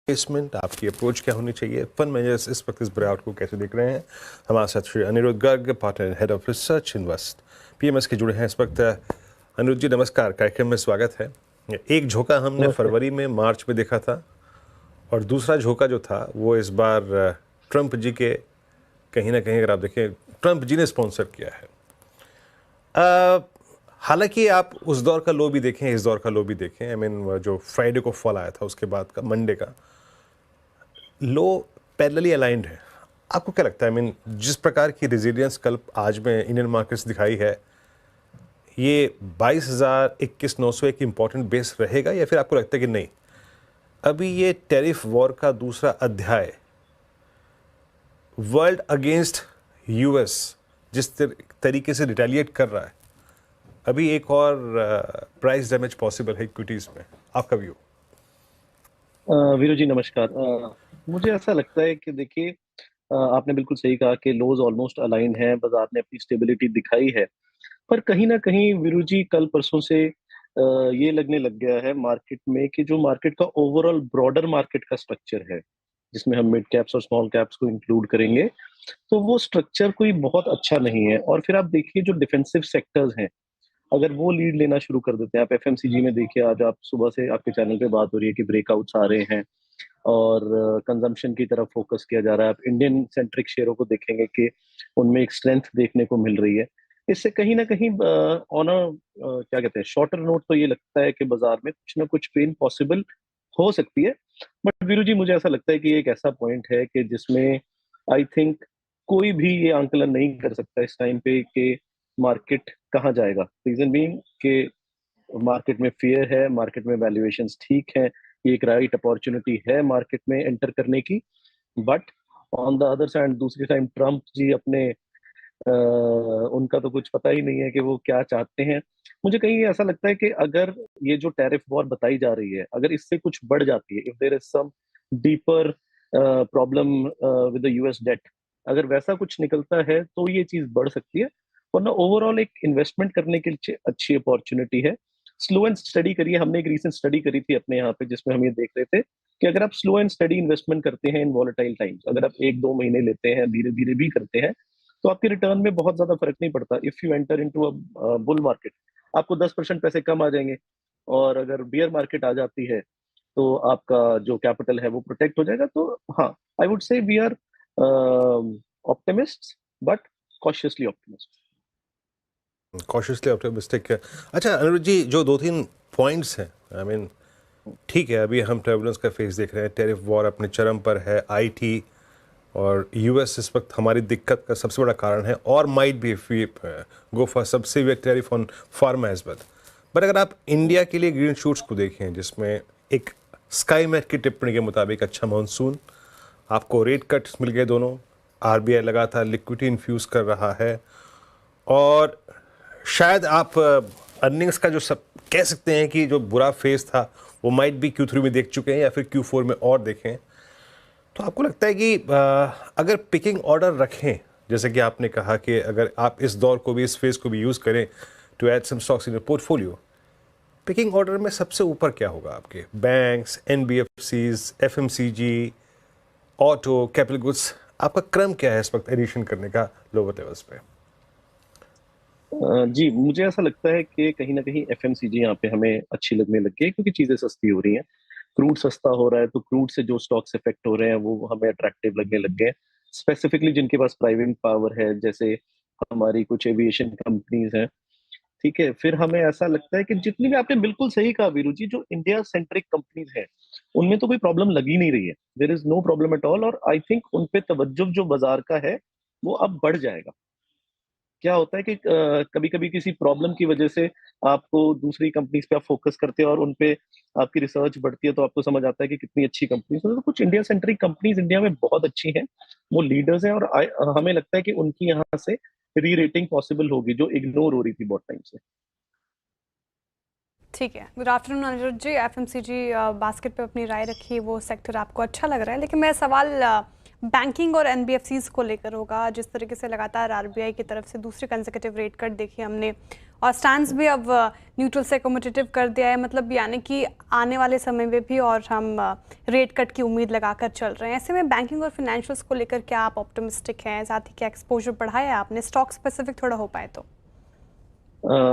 Placement, आपकी approach क्या होनी चाहिए, फंड मैनेजर्स इस वक्त इस ब्रेआउट को कैसे देख रहे हैं। हमारे साथ Shri Aniruddh Garg, partner head of research invest PMS के जुड़े हैं इस वक्त। अनिरुद्ध जी नमस्कार, कार्यक्रम में स्वागत है। एक झोंका हमने नमस्ते। फरवरी में मार्च में देखा था और दूसरा झोंका जो था वो इस बार ट्रंप जी के, कहीं ना कहीं अगर आप देखें ट्रंप जी ने स्पॉन्सर किया है। हालांकि आप उस दौर का लो भी देखें, इस दौर का लो भी देखें, आई मीन जो फ्राइडे को फॉल आया था उसके बाद का मंडे का लो पैरेलली अलाइंड है। आपको क्या लगता है, आई मीन जिस प्रकार की रेजिलियंस कल आज में इंडियन मार्केट्स दिखाई है, ये 22,21,900 एक इम्पॉर्टेंट बेस रहेगा या फिर आपको लगता है कि नहीं, अभी ये टैरिफ वॉर का दूसरा अध्याय वर्ल्ड अगेंस्ट यूएस जिस तरीके से रिटेलिएट कर रहा है, अभी एक और प्राइस डैमेज पॉसिबल है इक्विटीज में, आपका व्यू? वीरू जी नमस्कार। मुझे ऐसा लगता है कि देखिए, आपने बिल्कुल सही कहा कि लोज ऑलमोस्ट अलाइन है, बाजार ने अपनी स्टेबिलिटी दिखाई है। पर कहीं ना कहीं वीरू जी कल परसों से ये लगने लग गया है मार्केट में कि जो मार्केट का ओवरऑल ब्रॉडर मार्केट का स्ट्रक्चर है, जिसमें हम मिड कैप्स और स्मॉल कैप्स को इंक्लूड करेंगे, तो वो स्ट्रक्चर कोई बहुत अच्छा नहीं है। और फिर आप देखिए जो डिफेंसिव सेक्टर्स हैं, अगर वो लीड लेना शुरू कर देते हैं, आप एफएमसीजी में देखिए, आज आप सुबह से आपके चैनल पे बात हो रही है कि ब्रेकआउट्स आ रहे हैं और कंजम्पशन की तरफ फोकस किया जा रहा है। आप इंडियन सेंट्रिक शेयरों को देखेंगे कि उनमें एक स्ट्रेंथ देखने को मिल रही है। इससे कहीं ना कहीं ऑन अ क्या कहते हैं, शॉर्टर नोट, तो ये लगता है कि बाजार में कुछ ना कुछ पेन पॉसिबल हो सकती है। बट वीरू जी मुझे ऐसा लगता है कि ये एक ऐसा पॉइंट है कि जिसमें आई थिंक कोई भी ये आंकलन नहीं कर सकता इस टाइम पे कि मार्केट कहाँ जाएगा। रीजन बीइंग कि मार्केट में फियर है, मार्केट में वैल्यूएशंस ठीक है, ये एक राइट अपॉर्चुनिटी है मार्केट में एंटर करने की। But on the other side, दूसरी साइड ट्रम्प जी अपने उनका तो कुछ पता ही नहीं है कि वो क्या चाहते हैं। मुझे कहीं ऐसा लगता है कि अगर ये जो टैरिफ वॉर बताई जा रही है, अगर इससे कुछ बढ़ जाती है, if there is some deeper problem with the US debt, अगर वैसा कुछ निकलता है तो ये चीज बढ़ सकती है। वरना ओवरऑल एक इन्वेस्टमेंट करने के लिए अच्छी अपॉर्चुनिटी है। स्लो एंड स्टडी करिए। हमने एक रीसेंट स्टडी करी थी अपने यहाँ पे, जिसमें हम ये देख रहे थे कि अगर आप स्लो एंड स्टडी इन्वेस्टमेंट करते हैं इन वॉलेटाइल टाइम्स, अगर आप 1-2 महीने लेते हैं, धीरे धीरे भी करते हैं, तो आपके रिटर्न में बहुत ज्यादा फर्क नहीं पड़ता। If you enter into a bull market, आपको 10% पैसे कम आ जाएंगे, और अगर बियर मार्केट आ जाती है तो आपका जो कैपिटल है वो प्रोटेक्ट हो जाएगा। तो हाँ, I would say we are optimist, but cautiously optimist. Cautiously optimistic है। अच्छा अनिरुद्ध जी, जो दो तीन पॉइंट्स हैं, आई मीन ठीक है, अभी हम टर्बुलेंस का फेस देख रहे हैं, टैरिफ वॉर अपने चरम पर है, आईटी और यूएस इस वक्त हमारी दिक्कत का सबसे बड़ा कारण है, और might be if we go for sub severe tariff on pharma as well. But अगर आप इंडिया के लिए ग्रीन शूट्स को देखें, जिसमें एक स्काई मैट की टिप्पणी के मुताबिक अच्छा मानसून, आपको रेट कट्स मिल गए दोनों, आरबीआई लगातार लिक्विडिटी इन्फ्यूज़ कर रहा है, और शायद आप अर्निंग्स का जो सब कह सकते हैं कि जो बुरा फेज था वो माइट भी Q3 में देख चुके हैं या फिर Q4 में और देखें, तो आपको लगता है कि अगर पिकिंग ऑर्डर रखें, जैसे कि आपने कहा कि अगर आप इस दौर को भी, इस फेज को भी यूज़ करें to add some stocks in your portfolio, picking order में सबसे ऊपर क्या होगा आपके? Banks, NBFCs, FMCG, auto, capital goods, आपका क्रम क्या है इस वक्त एडिशन करने का लोअर लेवल्स पे? जी, मुझे ऐसा लगता है कि कहीं ना कहीं एफएमसीजी यहाँ पे हमें अच्छी लगने लग गई है, क्योंकि चीजें सस्ती हो रही हैं। क्रूड सस्ता हो रहा है, तो क्रूड से जो स्टॉक्स इफेक्ट हो रहे हैं वो हमें अट्रैक्टिव लगने लग गए हैं। स्पेसिफिकली जिनके पास प्राइवेट पावर है, जैसे हमारी कुछ एविएशन कंपनीज हैं। ठीक है, फिर हमें ऐसा लगता है कि जितनी भी, आपने बिल्कुल सही कहा वीरू जी, जो इंडिया सेंट्रिक कंपनीज हैं उनमें तो कोई प्रॉब्लम लगी नहीं रही है। There is no problem at all. और आई थिंक उन पे तवज्जो जो बाजार का है वो अब बढ़ जाएगा। क्या होता है कि कभी कभी किसी प्रॉब्लम की वजह से आपको दूसरी कंपनीज पे आप फोकस करते हैं और उन पे आपकी रिसर्च बढ़ती है, तो आपको समझ आता है कि कितनी अच्छी कंपनीज है। तो कुछ इंडिया सेंट्रिक कंपनीज इंडिया में बहुत अच्छी हैं, वो लीडर्स हैं, और हमें लगता है कि उनकी यहाँ से री रेटिंग पॉसिबल होगी, जो इग्नोर हो रही थी बहुत टाइम से। ठीक है, गुड आफ्टरनून अनिरुद्ध जी। एफएमसीजी बास्केट पे अपनी राय रखी, वो सेक्टर आपको अच्छा लग रहा है, लेकिन मेरा सवाल बैंकिंग और एनबीएफसीज को लेकर होगा। जिस तरीके से लगातार आरबीआई की तरफ से दूसरी कंसेक्यूटिव रेट कट देखी हमने, और स्टैंड्स भी अब न्यूट्रल से कम्पिटिटिव कर दिया है, मतलब यानी कि आने वाले समय में भी और हम रेट कट की उम्मीद लगाकर चल रहे हैं। ऐसे में बैंकिंग और फाइनेंशियल्स को लेकर क्या आप ऑप्टिमिस्टिक हैं? साथ ही क्या एक्सपोजर बढ़ाया है आपने? स्टॉक स्पेसिफिक थोड़ा हो पाए तो।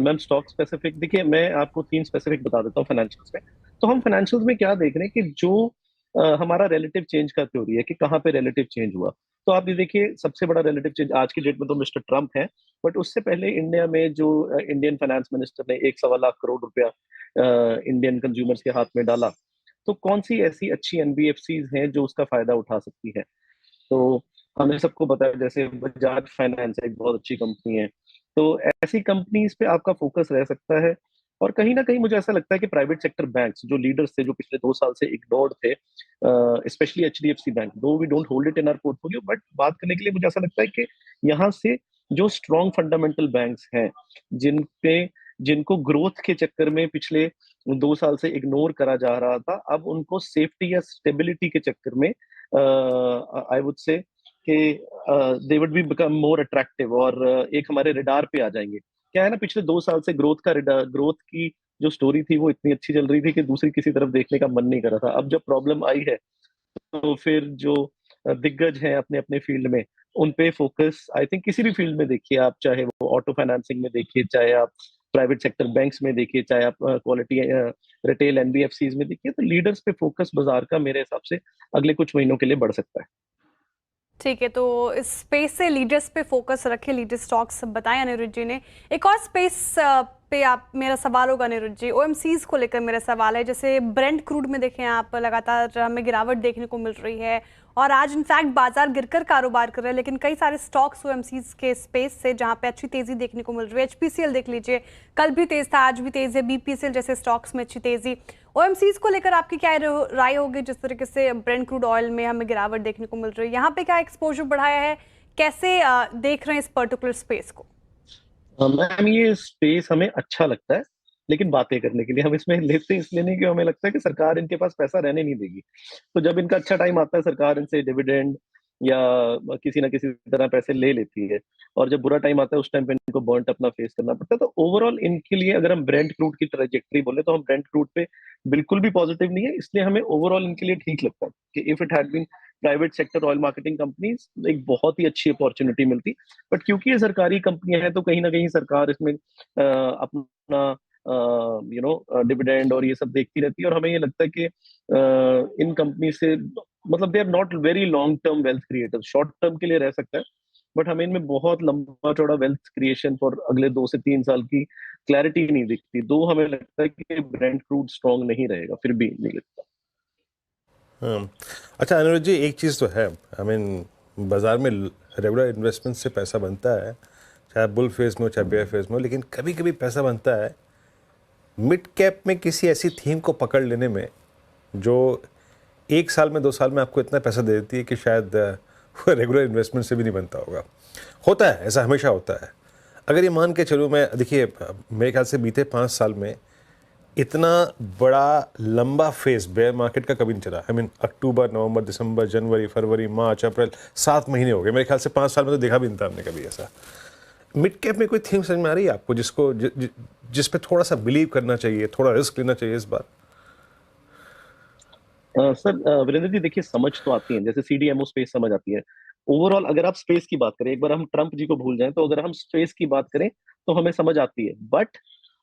मैम स्टॉक स्पेसिफिक देखिए, मैं आपको तीन स्पेसिफिक बता देता हूँ फाइनेंशियल्स में। तो हम फाइनेंशियल्स में क्या देख रहे हैं कि जो हमारा रिलेटिव चेंज का थ्योरी है कि कहाँ पे रिलेटिव चेंज हुआ। तो आप ये देखिए, सबसे बड़ा रिलेटिव चेंज आज की डेट में तो मिस्टर ट्रम्प है, बट उससे पहले इंडिया में जो इंडियन फाइनेंस मिनिस्टर ने 1 सवा लाख करोड़ रुपया इंडियन कंज्यूमर्स के हाथ में डाला, तो कौन सी ऐसी अच्छी एनबीएफसीज हैं जो उसका फायदा उठा सकती है। तो हमें सबको पता है, जैसे बजाज फाइनेंस एक बहुत अच्छी कंपनी है। तो ऐसी कंपनीज पे आपका फोकस रह सकता है। और कहीं ना कहीं मुझे ऐसा लगता है कि प्राइवेट सेक्टर बैंक्स जो लीडर्स थे, जो पिछले 2 साल से इग्नोर्ड थे, specially HDFC bank, though we don't hold it in our portfolio, but बात करने के लिए मुझे ऐसा लगता है कि यहाँ से जो स्ट्रॉन्ग फंडामेंटल बैंक्स हैं, जिन पे जिनको ग्रोथ के चक्कर में पिछले 2 साल से इग्नोर करा जा रहा था, अब उनको सेफ्टी या स्टेबिलिटी के चक्कर में आई वुड से कि they would be become more attractive और एक हमारे रिडार पे आ जाएंगे। क्या है ना, पिछले 2 साल से ग्रोथ की जो स्टोरी थी वो इतनी अच्छी चल रही थी कि दूसरी किसी तरफ देखने का मन नहीं कर रहा था। अब जब प्रॉब्लम आई है, तो फिर जो दिग्गज हैं अपने अपने फील्ड में, उन पे फोकस आई थिंक किसी भी फील्ड में देखिए आप, चाहे वो ऑटो फाइनेंसिंग में देखिए, चाहे आप प्राइवेट सेक्टर बैंक्स में देखिए, चाहे आप क्वालिटी रिटेल एनबीएफसीज में देखिए, तो लीडर्स पे फोकस बाजार का मेरे हिसाब से अगले कुछ महीनों के लिए बढ़ सकता है। ठीक है, तो इस स्पेस से लीडर्स पे फोकस रखे, लीडर स्टॉक्स बताए अनिरुद्ध जी ने। एक और स्पेस पे आप, मेरा सवाल होगा अनिरुद्ध जी, ओएमसीज को लेकर मेरा सवाल है। जैसे ब्रेंट क्रूड में देखें आप, लगातार हमें गिरावट देखने को मिल रही है और आज इनफैक्ट बाजार गिरकर कारोबार कर रहे हैं, लेकिन कई सारे स्टॉक्स ओएमसीज के स्पेस से जहां पे अच्छी तेजी देखने को मिल रही है। एचपीसीएल देख लीजिए, कल भी तेज था, आज भी तेज है। बीपीसीएल जैसे स्टॉक्स में अच्छी तेजी। ओएमसीज को लेकर आपकी क्या राय होगी? जिस तरीके से ब्रेंट क्रूड ऑयल में हमें गिरावट देखने को मिल रही है, यहाँ पे क्या एक्सपोजर बढ़ाया है? कैसे देख रहे हैं इस पर्टिकुलर स्पेस को? मैम ये स्पेस हमें अच्छा लगता है, लेकिन बातें करने के लिए हम इसमें लेते इसलिए नहीं कि हमें लगता है कि सरकार इनके पास पैसा रहने नहीं देगी। तो जब इनका अच्छा टाइम आता है, सरकार इनसे डिविडेंड या किसी ना किसी तरह पैसे ले लेती है, और जब बुरा टाइम आता है उस टाइम पे इनको बर्न्ट अपना फेस करना पड़ता है। तो ओवरऑल इनके लिए अगर हम ब्रेंट क्रूड की ट्रेजेक्टरी बोले, तो हम ब्रेंट क्रूड पे बिल्कुल भी पॉजिटिव नहीं है, इसलिए हमें ओवरऑल इनके लिए ठीक लगता है कि if it had been private sector oil marketing companies, एक बहुत ही अच्छी अपॉर्चुनिटी मिलती। बट क्योंकि ये सरकारी कंपनियां हैं, तो कहीं ना कहीं सरकार इसमें अपना डिविडेंड और ये सब देखती रहती है, और हमें ये लगता है कि इन कंपनी से मतलब they are not very long term wealth creator. Short term के लिए रह सकता है, बट हमें इनमें बहुत लंबा चौड़ा वेल्थ क्रिएशन फॉर अगले 2 से 3 साल की क्लैरिटी नहीं दिखती। दो हमें लगता है कि ब्रेंट क्रूड स्ट्रॉन्ग नहीं रहेगा, फिर भी नहीं लगता। हाँ। अच्छा अनिरुद्ध जी, एक चीज़ तो है, आई मीन बाज़ार में रेगुलर इन्वेस्टमेंट से पैसा बनता है, चाहे बुल फेज में हो चाहे बेयर फेज में हो, लेकिन कभी कभी पैसा बनता है मिड कैप में किसी ऐसी थीम को पकड़ लेने में जो 1 साल में 2 साल में आपको इतना पैसा दे देती है कि शायद वो रेगुलर इन्वेस्टमेंट से भी नहीं बनता होगा। होता है, ऐसा हमेशा होता है। अगर ये मान के चलो, मैं देखिए मेरे ख्याल से बीते 5 साल में इतना बड़ा लंबा फेज बेयर मार्केट का कभी नहीं चला। आई मीन अक्टूबर, नवंबर, दिसंबर, जनवरी, फरवरी, मार्च, अप्रैल, 7 महीने हो गए मेरे ख्याल से। 5 साल में तो देखा भी नहीं था हमने कभी ऐसा। मिड कैप में कोई थीम समझ में आ रही है आपको जिसको जिस पे थोड़ा सा बिलीव करना चाहिए, थोड़ा रिस्क लेना चाहिए इस बार? सर वीरेंद्र जी देखिए, समझ तो आती है, जैसे सीडीएमओ स्पेस समझ आती है। ओवरऑल अगर आप स्पेस की बात करें, एक बार हम ट्रम्प जी को भूल जाएं, तो अगर हम स्पेस की बात करें तो हमें समझ आती है। बट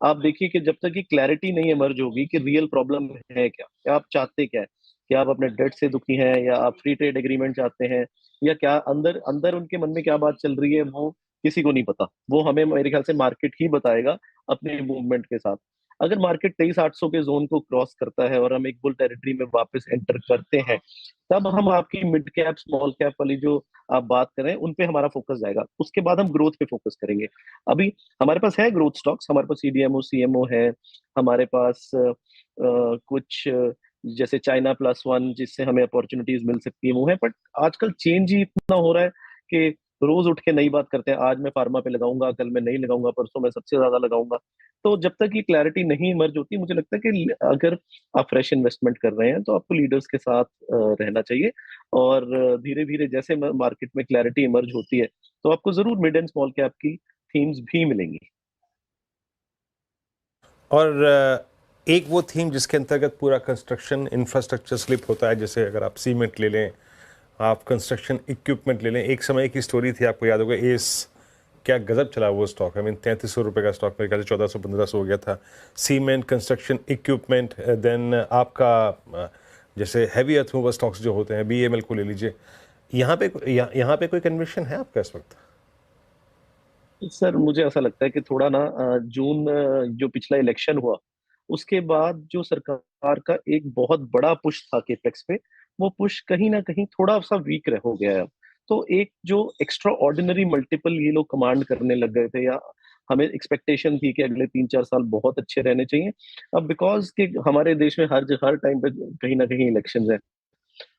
आप देखिए कि जब तक कि क्लैरिटी नहीं इमर्ज होगी कि रियल प्रॉब्लम है क्या, क्या आप चाहते क्या है, क्या आप अपने डेट से दुखी हैं, या आप फ्री ट्रेड एग्रीमेंट चाहते हैं, या क्या अंदर अंदर उनके मन में क्या बात चल रही है, वो किसी को नहीं पता। वो हमें मेरे ख्याल से मार्केट ही बताएगा अपने मूवमेंट के साथ। अगर मार्केट 23,800 के जोन को क्रॉस करता है और हम एक बुल टेरिटरी में वापस एंटर करते हैं, तब हम आपकी मिड कैप स्मॉल कैप वाली जो आप बात कर रहे हैं उन पे हमारा फोकस जाएगा। उसके बाद हम ग्रोथ पे फोकस करेंगे। अभी हमारे पास है ग्रोथ स्टॉक्स, हमारे पास सीडीएमओ सीएमओ है, हमारे पास कुछ जैसे चाइना प्लस वन जिससे हमें अपॉर्चुनिटीज मिल सकती है वो है। बट आजकल चेंज ही इतना हो रहा है कि रोज उठ के नई बात करते हैं, आज मैं फार्मा पे लगाऊंगा, कल मैं नहीं लगाऊंगा, परसों मैं सबसे ज्यादा लगाऊंगा। तो जब तक ये क्लैरिटी नहीं इमर्ज होती, मुझे लगता है कि अगर आप फ्रेश इन्वेस्टमेंट कर रहे हैं तो आपको लीडर्स के साथ रहना चाहिए। और धीरे धीरे जैसे मार्केट में क्लैरिटी इमर्ज होती है, तो आपको जरूर मिड एंड स्मॉल कैप की थीम्स भी मिलेंगी। और एक वो थीम जिसके अंतर्गत पूरा कंस्ट्रक्शन इंफ्रास्ट्रक्चर स्लिप होता है, जैसे अगर आप सीमेंट ले लें, आप कंस्ट्रक्शन इक्विपमेंट ले लें। एक समय की स्टोरी थी, आपको याद होगा, एस क्या गजब चला वो स्टॉक। आई मीन 3300 रुपये का स्टॉक मेरे ख्याल से 1400-1500 हो गया था। सीमेंट, कंस्ट्रक्शन इक्विपमेंट, देन आपका जैसे हैवी अर्थ मूवर स्टॉक्स जो होते हैं, BEML को ले लीजिए। यहाँ पे कोई कन्विक्शन है आपका इस वक्त? सर मुझे ऐसा लगता है कि थोड़ा ना जून जो पिछला इलेक्शन हुआ उसके बाद जो सरकार का एक बहुत बड़ा पुश था केपेक्स पे, वो पुश कहीं ना कहीं थोड़ा सा वीक हो गया है अब। तो एक जो एक्स्ट्रा ऑर्डिनरी मल्टीपल ये लोग कमांड करने लग गए थे, या हमें एक्सपेक्टेशन थी कि अगले 3-4 साल बहुत अच्छे रहने चाहिए, अब बिकॉज के हमारे देश में हर टाइम पे कहीं ना कहीं इलेक्शन है,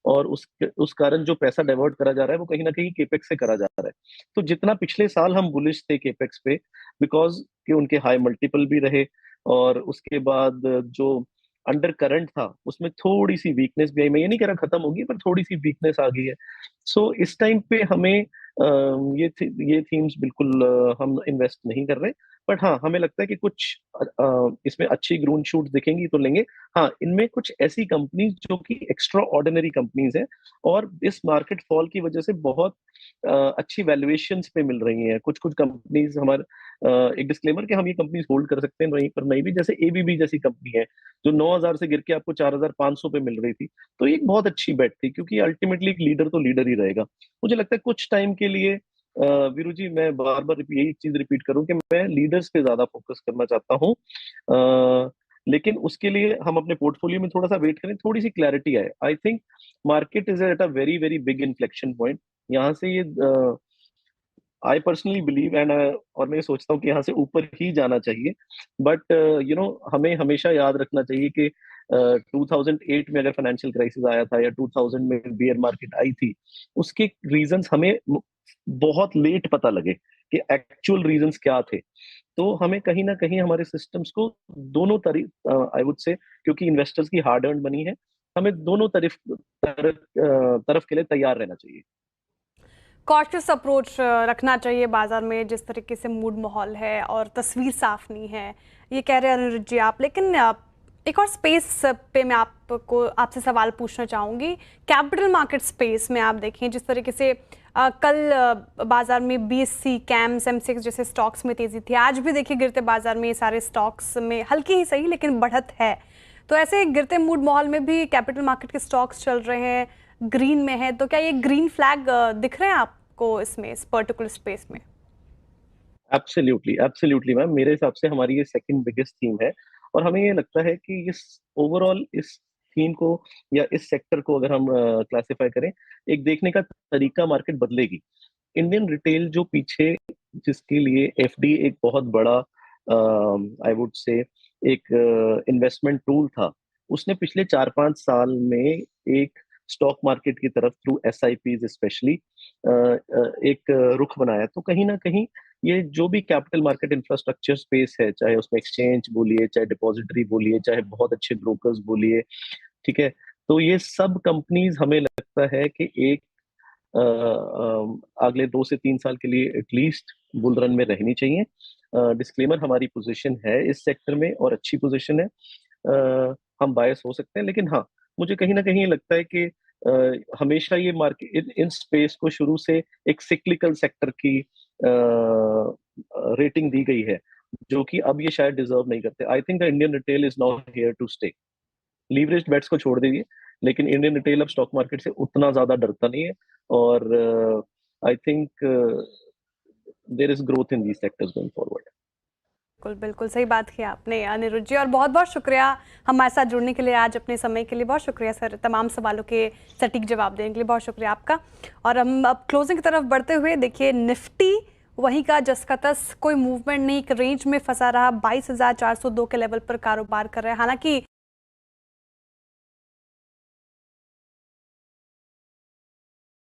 और उस कारण जो पैसा डाइवर्ट करा जा रहा है वो कहीं ना कहीं केपेक्स से करा जा रहा है। तो जितना पिछले साल हम बुलिश थे केपेक्स पे, बिकॉज कि उनके हाई मल्टीपल भी रहे, और उसके बाद जो अंडर करंट था उसमें थोड़ी सी वीकनेस भी आई। मैं ये नहीं कह रहा खत्म होगी, पर थोड़ी सी वीकनेस आ गई है। सो इस टाइम पे हमें ये थीम्स बिल्कुल हम इन्वेस्ट नहीं कर रहे। बट हाँ, हमें लगता है कि कुछ इसमें अच्छी ग्रीन शूट दिखेंगी तो लेंगे। हाँ, इनमें कुछ ऐसी कंपनीज जो कि एक्स्ट्रा ऑर्डिनरी कंपनीज हैं, और इस मार्केट फॉल की वजह से बहुत अच्छी वैल्यूएशंस पे मिल रही हैं। कुछ कुछ कंपनीज हमारे, एक डिस्क्लेमर कि हम ये कंपनीज होल्ड कर सकते हैं नहीं, पर नहीं भी, जैसे ABB जैसी कंपनी है जो 9000 से गिर के आपको 4500 पे मिल रही थी, तो ये एक बहुत अच्छी बेट थी, क्योंकि अल्टीमेटली एक लीडर तो लीडर ही रहेगा। मुझे लगता है कुछ टाइम के लिए वीरू जी, मैं बार बार यही चीज रिपीट करूं कि मैं लीडर्स पे ज्यादा फोकस करना चाहता हूं। लेकिन उसके लिए हम अपने पोर्टफोलियो में थोड़ा सा वेट करें, थोड़ी सी क्लैरिटी आए। I think market is at a very very big inflection point. यहाँ से ये आई पर्सनली बिलीव एंड, और मैं सोचता हूँ कि यहाँ से ऊपर ही जाना चाहिए। बट हमें हमेशा याद रखना चाहिए कि 2008 में अगर फाइनेंशियल क्राइसिस आया था, या 2000 में बियर मार्केट आई थी, उसके रीजंस हमें बहुत लेट पता लगे कि एक्चुअल रीजंस क्या थे। तो हमें कहीं ना कहीं हमारे सिस्टम्स को दोनों आई वुड से, क्योंकि इन्वेस्टर्स की हार्ड अर्न मनी है, हमें दोनों तरफ के लिए तैयार रहना चाहिए। कॉशियस अप्रोच रखना चाहिए बाजार में, जिस तरीके से मूड माहौल है और तस्वीर साफ नहीं है, ये कह रहे हैं अनिरुद्ध जी आप। लेकिन एक और स्पेस पे मैं आपसे सवाल पूछना चाहूँगी। कैपिटल मार्केट स्पेस में आप देखें जिस तरीके से कल बाजार में BSE, कैम्स, M6 जैसे स्टॉक्स में तेजी थी, आज भी देखिए गिरते बाजार में ये सारे स्टॉक्स में हल्की ही सही लेकिन बढ़त है। तो ऐसे गिरते मूड माहौल में भी कैपिटल मार्केट के स्टॉक्स चल रहे हैं, ग्रीन में है, तो क्या ये ग्रीन फ्लैग दिख रहे हैं आपको इसमें, इस पर्टिकुलर स्पेस में? एब्सोल्युटली एब्सोल्युटली मैम, मेरे हिसाब से हमारी ये सेकंड बिगेस्ट थीम है, और हमें ये लगता है कि इस ओवरऑल इस थीम को या इस सेक्टर को अगर हम क्लासिफाई करें, एक देखने का तरीका मार्केट बदलेगी। इंडियन रिटेल जो पीछे, जिसके लिए FD एक बहुत बड़ा आई वुड से एक इन्वेस्टमेंट टूल था, उसने पिछले 4-5 साल में एक स्टॉक मार्केट की तरफ थ्रू SIPs स्पेशली एक रुख बनाया। तो कहीं ना कहीं ये जो भी कैपिटल मार्केट इंफ्रास्ट्रक्चर स्पेस है, चाहे उसमें एक्सचेंज बोलिए, चाहे डिपॉजिटरी बोलिए, चाहे बहुत अच्छे ब्रोकर्स बोलिए, ठीक है, तो ये सब कंपनीज हमें लगता है कि एक अगले 2 से 3 साल के लिए एटलीस्ट बुल रन में रहनी चाहिए। डिस्क्लेमर, हमारी पोजीशन है इस सेक्टर में और अच्छी पोजीशन है। हम बायस हो सकते हैं, लेकिन हाँ, मुझे कहीं ना कहीं लगता है कि हमेशा ये मार्केट इन स्पेस को शुरू से एक सिक्लिकल सेक्टर की रेटिंग दी गई है, जो कि अब ये शायद डिजर्व नहीं करते। I think the Indian retail is now here to stay. Leverage bets को छोड़ दीजिए, लेकिन इंडियन रिटेल अब स्टॉक मार्केट से उतना ज्यादा डरता नहीं है, और I think there is growth in these sectors going forward. बिल्कुल बिल्कुल सही बात की आपने अनिरुद्ध जी, और बहुत बहुत शुक्रिया हमारे साथ जुड़ने के लिए, आज अपने समय के लिए बहुत शुक्रिया सर, तमाम सवालों के सटीक जवाब देने के लिए बहुत शुक्रिया आपका। और हम अब क्लोजिंग की तरफ बढ़ते हुए देखिए, निफ्टी वहीं का जस का तस, कोई मूवमेंट नहीं, एक रेंज में फंसा रहा, 22,402 के लेवल पर कारोबार कर रहा है। हालांकि